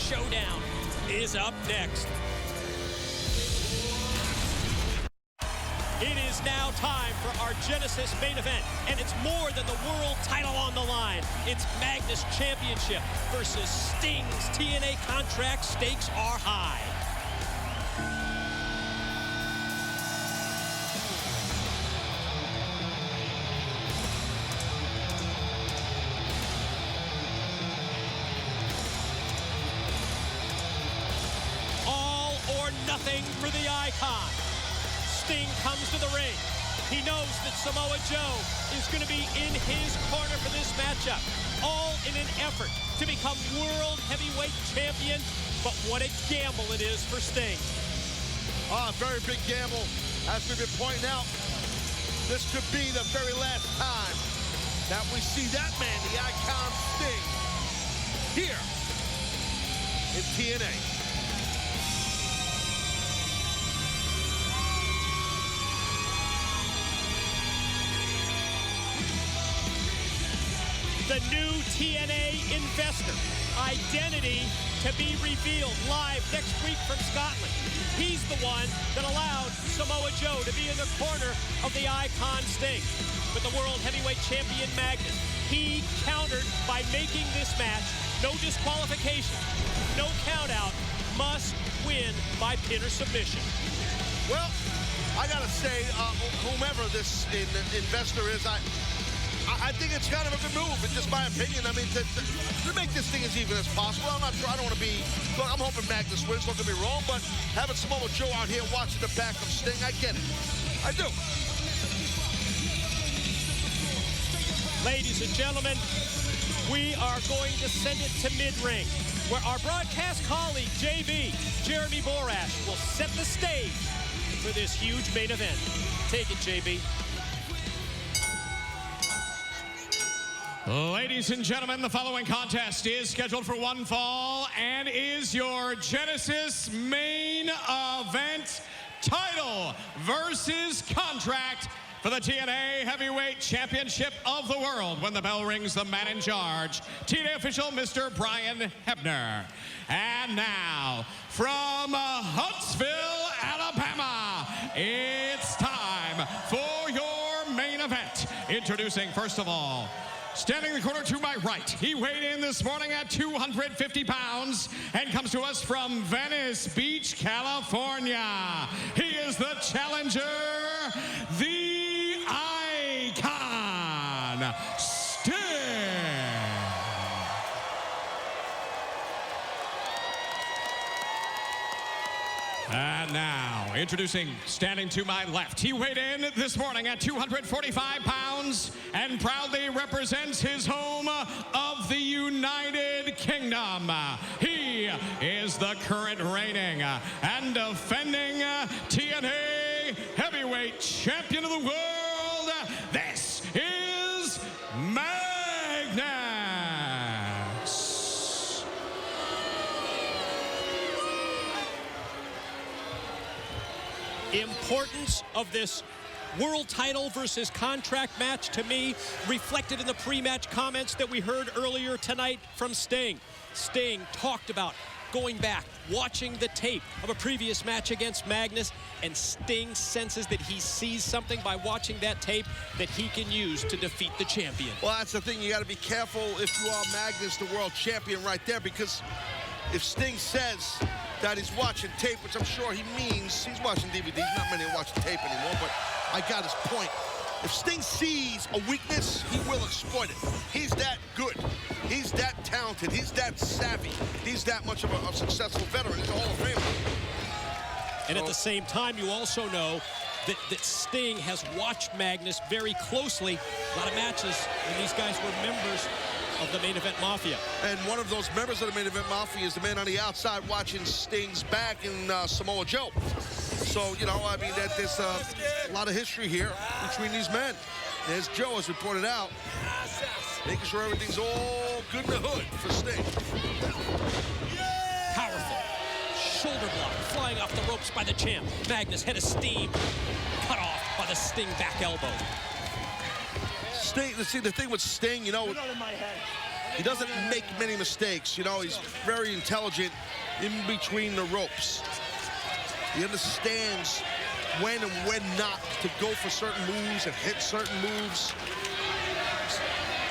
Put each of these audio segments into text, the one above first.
showdown is up next. It is now time for our Genesis main event, and it's more than the world title on the line. It's Magnus Championship versus Sting's TNA contract. Stakes are high. All or nothing for the icon. Sting comes to the ring. He knows that Samoa Joe is going to be in his corner for this matchup, all in an effort to become world heavyweight champion. But what a gamble it is for Sting. A very big gamble. As we've been pointing out, this could be the very last time that we see that man, the icon Sting, here in TNA. The new TNA investor. Identity to be revealed live next week from Scotland. He's the one that allowed Samoa Joe to be in the corner of the icon Sting. But the world heavyweight champion Magnus, he countered by making this match no disqualification, no count out, must win by pin or submission. Well, I gotta say, whomever this investor is, I think it's kind of a good move, in just my opinion. I mean, to make this thing as even as possible. I'm not sure. I don't want to be. Look, I'm hoping Magnus wins. Don't get me wrong, but having Samoa Joe out here watching the back of Sting, I get it. I do. Ladies and gentlemen, we are going to send it to mid-ring, where our broadcast colleague, JB, Jeremy Borash, will set the stage for this huge main event. Take it, JB. Ladies and gentlemen, the following contest is scheduled for one fall and is your Genesis main event title versus contract for the TNA Heavyweight Championship of the World. When the bell rings, the man in charge, TNA official Mr. Brian Hebner. And now, from Huntsville, Alabama, it's time for your main event. Introducing, first of all, standing in the corner to my right, he weighed in this morning at 250 pounds and comes to us from Venice Beach, California. He is the challenger, the icon, Sting. And now, introducing, standing to my left, he weighed in this morning at 245 pounds and proudly represents his home of the United Kingdom. He is the current reigning and defending TNA Heavyweight Champion of the World. This is Magnus. Importance of this world title versus contract match, to me, reflected in the pre-match comments that we heard earlier tonight from Sting. Sting talked about going back, watching the tape of a previous match against Magnus, and Sting senses that he sees something by watching that tape that he can use to defeat the champion. Well, that's the thing. You got to be careful if you are Magnus, the world champion, right there, because if Sting says that he's watching tape, which I'm sure he means, he's watching DVDs, not many are watching tape anymore, but I got his point. If Sting sees a weakness, he will exploit it. He's that good. He's that talented. He's that savvy. He's that much of a successful veteran. He's a Hall of Famer. And at the same time, you also know that Sting has watched Magnus very closely. A lot of matches, and these guys were members of the Main Event Mafia. And one of those members of the Main Event Mafia is the man on the outside watching Sting's back in Samoa Joe. So, you know, I mean, there's a lot of history here between these men. There's Joe, as we pointed out, making sure everything's all good in the hood for Sting. Powerful shoulder block, flying off the ropes by the champ. Magnus, head of steam, cut off by the Sting back elbow. Sting, see, the thing with Sting, you know, He doesn't make many mistakes. You know, he's very intelligent in between the ropes. He understands when and when not to go for certain moves and hit certain moves.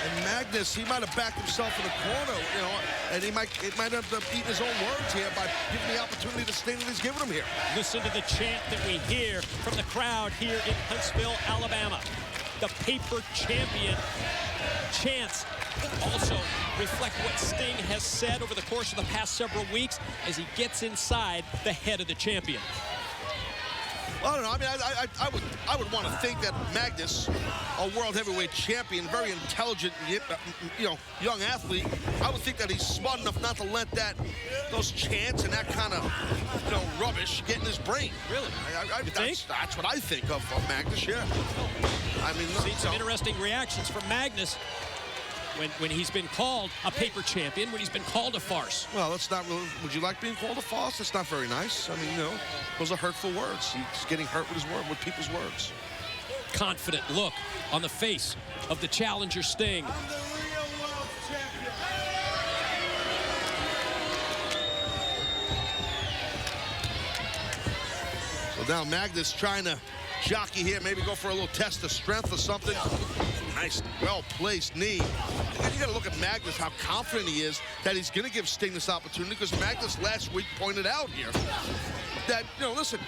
And Magnus, he might have backed himself in the corner, you know, and it might end up eating his own words here by giving the opportunity to Sting that he's giving him here. Listen to the chant that we hear from the crowd here in Huntsville, Alabama. The paper champion chants also reflect what Sting has said over the course of the past several weeks as he gets inside the head of the champion. I don't know. I mean, I would want to think that Magnus, a world heavyweight champion, very intelligent, you know, young athlete, I would think that he's smart enough not to let those chants and that kind of, you know, rubbish get in his brain. Really? That's what I think of Magnus. Yeah. I mean, seen some interesting reactions from Magnus when he's been called a paper champion, when he's been called a farce. Well, that's not really, would you like being called a farce? That's not very nice. I mean, you know, those are hurtful words. He's getting hurt with people's words. Confident look on the face of the challenger Sting. I'm the real world champion. So now Magnus trying to jockey here, maybe go for a little test of strength or something. Nice, well-placed knee. And you got to look at Magnus, how confident he is that he's going to give Sting this opportunity, because Magnus last week pointed out here that, you know, listen,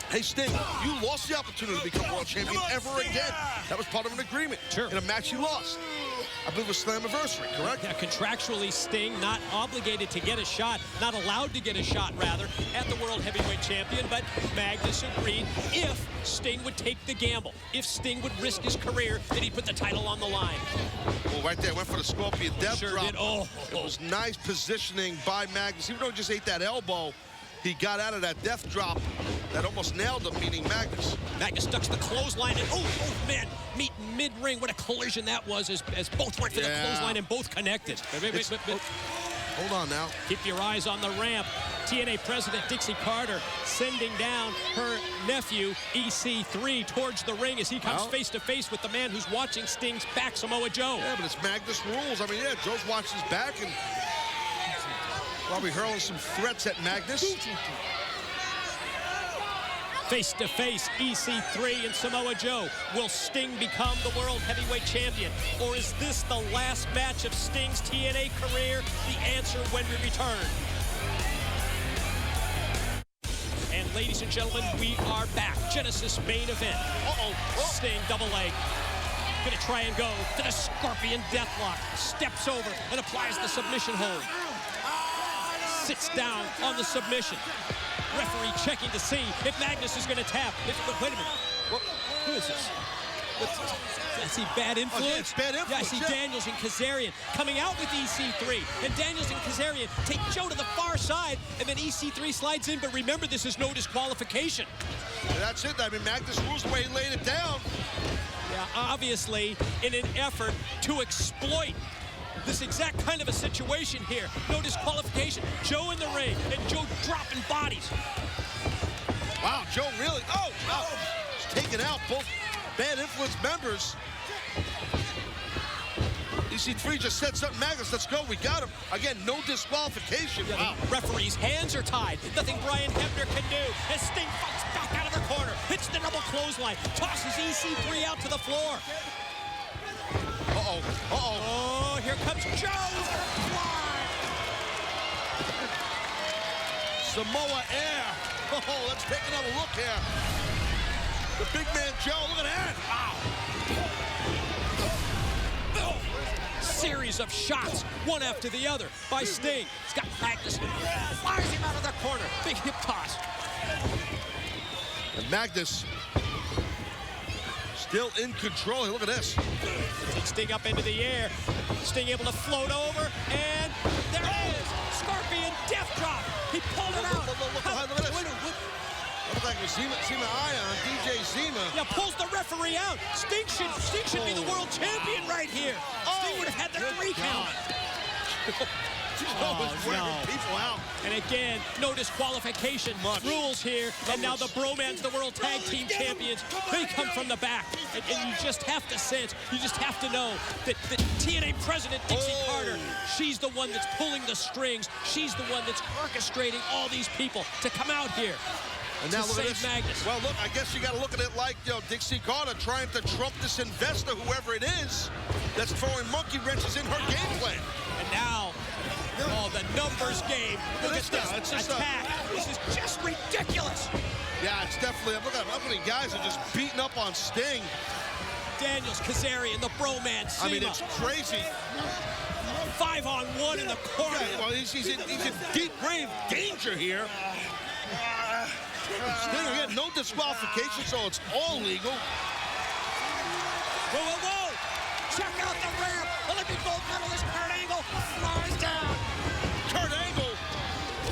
hey, Sting, you lost the opportunity to become world champion ever again. That was part of an agreement. Sure. In a match you lost. I believe it was Slammiversary, correct? Yeah, contractually, Sting not obligated to get a shot, not allowed to get a shot, rather, at the World Heavyweight Champion, but Magnus agreed if Sting would take the gamble, if Sting would risk his career, that he put the title on the line. Well, right there, went for the Scorpion Death Sure Drop. did. Oh. It was nice positioning by Magnus. Even though he just ate that elbow, he got out of that death drop that almost nailed him, meaning Magnus. Magnus ducks the clothesline, and oh man, meet mid-ring. What a collision that was as both went for the clothesline and both connected. Wait. Hold on now. Keep your eyes on the ramp. TNA President Dixie Carter sending down her nephew, EC3, towards the ring as he comes face-to-face with the man who's watching Sting's back, Samoa Joe. Yeah, but it's Magnus rules. I mean, yeah, Joe's watching his back and probably hurling some threats at Magnus. Face-to-face, EC3 and Samoa Joe. Will Sting become the World Heavyweight Champion? Or is this the last match of Sting's TNA career? The answer when we return. And ladies and gentlemen, we are back. Genesis main event. Sting double leg. Gonna try and go to the Scorpion Deathlock. Steps over and applies the submission hold. Sits down on the submission. Referee checking to see if Magnus is going to tap. Wait a minute. Who is this? I see bad influence. Oh, yeah, it's bad influence. Yeah, I see Daniels and Kazarian coming out with EC3. And Daniels and Kazarian take Joe to the far side, and then EC3 slides in. But remember, this is no disqualification. Yeah, that's it. I mean, Magnus rules the way he laid it down. Yeah, obviously, in an effort to exploit this exact kind of a situation here. No disqualification. Joe in the ring, and Joe dropping bodies. Wow, Joe really, he's taking out both bad influence members. EC3 just said something, Magnus, let's go, we got him. Again, no disqualification. Yeah, wow. Referee's hands are tied. Nothing Brian Hebner can do. As Sting fights back out of the corner, hits the double clothesline, tosses EC3 out to the floor. Oh, here comes Joe. Samoa Air. Oh, let's take another look here. The big man Joe, look at that. Wow. Series of shots, one after the other by Sting. He's got Magnus. Fires him out of the corner. Big hip toss. And Magnus still in control. Look at this. Takes Sting up into the air. Sting able to float over, and there it is. Scorpion Death Drop. He pulled it out. Look at this. Looks like Zima Ion, DJ Zima. Yeah, pulls the referee out. Sting should be the world champion right here. Sting would have had the 3 count. Joe was wearing people out. And again, no disqualification rules here. And now the Bromans, the World Tag Team Champions, they come from the back. And you just have to sense, you just have to know that the TNA President, Dixie Carter, she's the one that's pulling the strings. She's the one that's orchestrating all these people to come out here. And now look at this. Magnus. Well, look, I guess you got to look at it like, Dixie Carter trying to trump this investor, whoever it is, that's throwing monkey wrenches in her game plan. And now, the numbers game. Look at this attack. This is just ridiculous. Yeah, it's definitely. Look at how many guys are just beating up on Sting. Daniels, Kazarian, the Bromance, Cima. I mean, it's crazy. 5-on-1 in the corner. Yeah, well, he's in deep, grave danger here. Sting, again, no disqualification, so it's all legal. Whoa, whoa, whoa! Check out the ramp! Olympic gold medalist Kurt Angle flies down! Kurt Angle!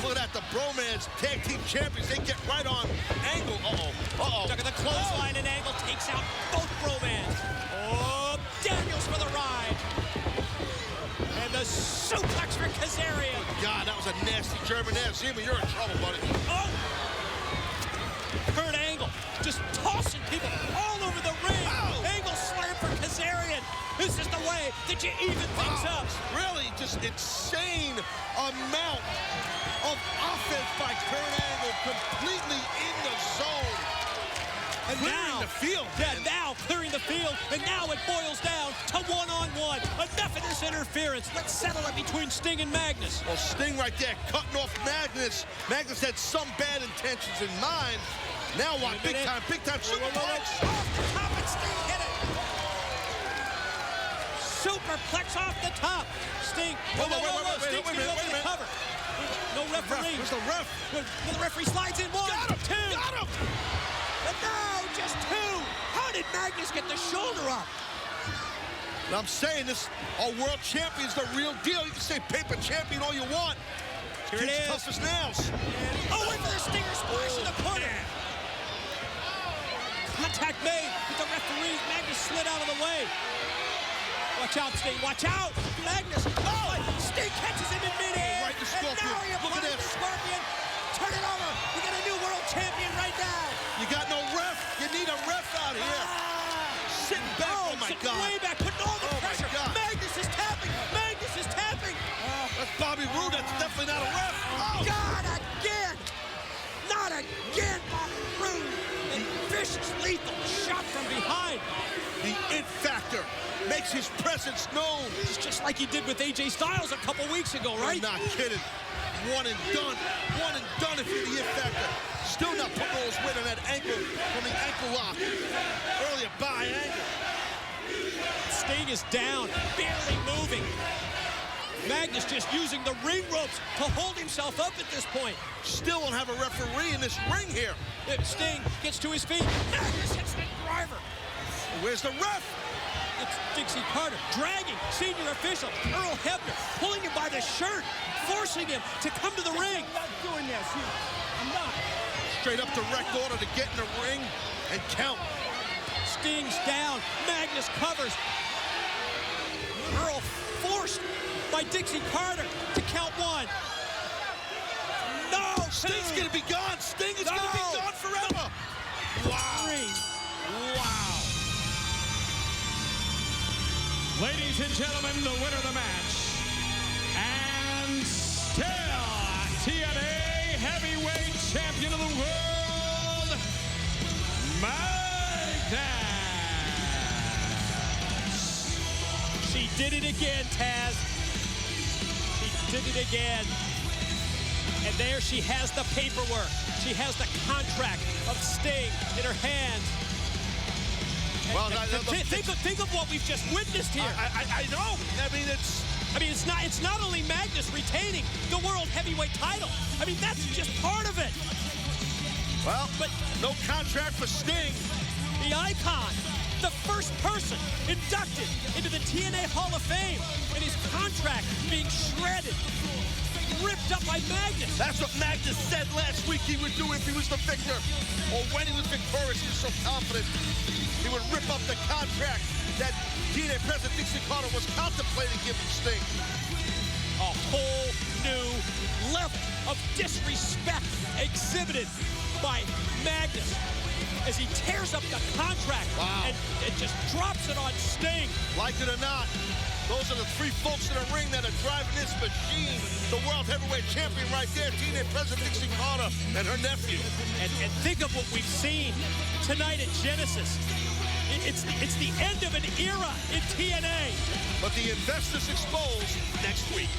Look at that, the Bromance Tag Team Champions, they get right on Angle. Uh-oh. Look at the clothesline, and Angle takes out both Bromans. Oh, Daniels for the ride. And the suplex for Kazarian. God, that was a nasty German ass. Zima, you're in trouble, buddy. Oh! Kurt Angle just tossing people all over the ring. Ow. Angle slam for Kazarian. This is the way that you even things up. Really just insane amount of offense by Kurt Angle, completely in the zone. And clearing the field. Yeah, now clearing the field, and now it boils down to one-on-one. Enough of this interference. Let's settle it between Sting and Magnus. Well, Sting right there cutting off Magnus. Magnus had some bad intentions in mind. Now what? Big time superplex. Off the top, and Sting hit it. Superplex off the top. Sting. Whoa, Sting's going to go for the cover. No referee. Where's the ref? The referee slides in. 1, 2. Got him! And now just 2. How did Magnus get the shoulder up? And I'm saying this, our world champion's the real deal. You can say paper champion all you want. Here it is. Tough as nails. Oh, wait for the Stinger splash in the corner. Contact made with the referee. Magnus slid out of the way. Watch out, Sting. Watch out. Magnus. Oh, Sting catches him in midair. Right in the Scorpion. And now he Look at applies this. the Scorpion. Turn it over. We got a new world champion right now. You got no ref. You need a ref out here. Sitting back. Oh, my God. Way back, putting all the pressure. God. Magnus is tapping. Magnus is tapping. That's Bobby Roode. That's definitely not a ref. Oh. God, again. Not again, Bobby Roode. And vicious, lethal shot from behind. The it factor makes his presence known. It's just like he did with AJ Styles a couple weeks ago, right? I'm not kidding. One and done. One and done if you're the it factor. Still not putting all his weight on that ankle from the ankle lock. Earlier by Angle. Sting is down, barely moving. Magnus just using the ring ropes to hold himself up at this point. Still don't have a referee in this ring here. Sting gets to his feet. Magnus hits the driver. Where's the ref? It's Dixie Carter dragging senior official Earl Hebner, pulling him by the shirt, forcing him to come to the ring. I'm not doing this. I'm not. Straight up direct order to get in the ring and count. Sting's down. Magnus covers. Earl forced by Dixie Carter to count 1. No! Sting's gonna be gone. Sting is gonna be gone forever. Wow. 3. Wow. Ladies and gentlemen, the winner of the match, and still TNA Heavyweight Champion of the World, Magnus. She did it again, Taz. She did it again. And there she has the paperwork. She has the contract of Sting in her hands. Well, think of what we've just witnessed here. I know. I mean, it's not only Magnus retaining the World Heavyweight title. I mean, that's just part of it. Well, but no contract for Sting. The icon, the first person inducted into the TNA Hall of Fame, and his contract being shredded, ripped up by Magnus. That's what Magnus said last week he would do if he was the victor, or when he was victorious. He was so confident he would rip up the contract that TNA President Dixie Carter was contemplating giving Sting. A whole new level of of disrespect exhibited by Magnus as he tears up the contract and just drops it on Sting. Like it or not, those are the three folks in the ring that are driving this machine. The World Heavyweight Champion right there, TNA President Dixie Carter and her nephew. And think of what we've seen tonight at Genesis. It's the end of an era in TNA. But the investors exposed next week.